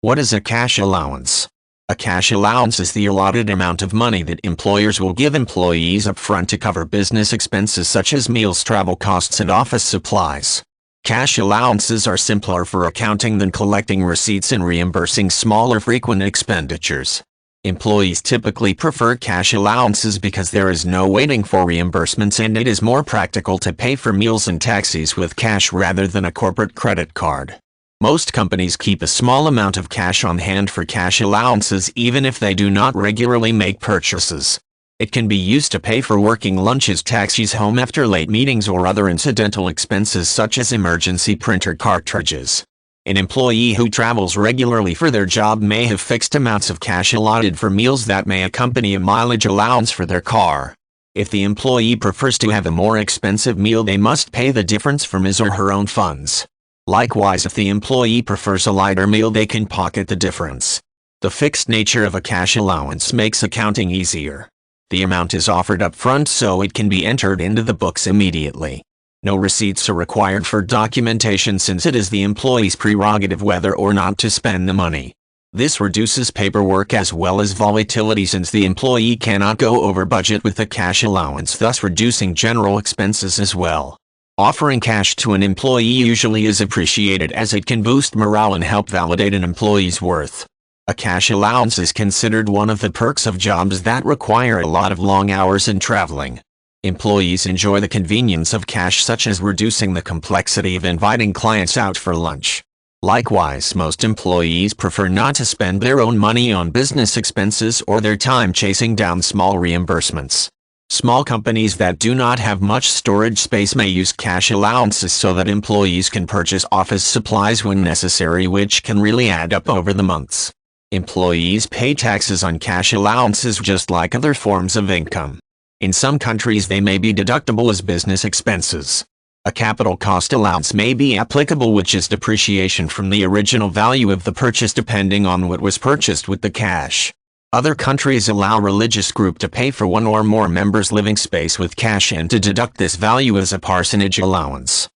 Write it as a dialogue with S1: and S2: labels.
S1: What is a cash allowance? A cash allowance is the allotted amount of money that employers will give employees upfront to cover business expenses such as meals, travel costs, and office supplies. Cash allowances are simpler for accounting than collecting receipts and reimbursing small or frequent expenditures. Employees typically prefer cash allowances because there is no waiting for reimbursements and it is more practical to pay for meals and taxis with cash rather than a corporate credit card. Most companies keep a small amount of cash on hand for cash allowances even if they do not regularly make purchases. It can be used to pay for working lunches, taxis home after late meetings, or other incidental expenses such as emergency printer cartridges. An employee who travels regularly for their job may have fixed amounts of cash allotted for meals that may accompany a mileage allowance for their car. If the employee prefers to have a more expensive meal, they must pay the difference from his or her own funds. Likewise, if the employee prefers a lighter meal, they can pocket the difference. The fixed nature of a cash allowance makes accounting easier. The amount is offered up front so it can be entered into the books immediately. No receipts are required for documentation since it is the employee's prerogative whether or not to spend the money. This reduces paperwork as well as volatility since the employee cannot go over budget with the cash allowance, thus reducing general expenses as well. Offering cash to an employee usually is appreciated as it can boost morale and help validate an employee's worth. A cash allowance is considered one of the perks of jobs that require a lot of long hours and traveling. Employees enjoy the convenience of cash, such as reducing the complexity of inviting clients out for lunch. Likewise, most employees prefer not to spend their own money on business expenses or their time chasing down small reimbursements. Small companies that do not have much storage space may use cash allowances so that employees can purchase office supplies when necessary, which can really add up over the months. Employees pay taxes on cash allowances just like other forms of income. In some countries they may be deductible as business expenses. A capital cost allowance may be applicable, which is depreciation from the original value of the purchase depending on what was purchased with the cash. Other countries allow religious group to pay for one or more members' living space with cash and to deduct this value as a parsonage allowance.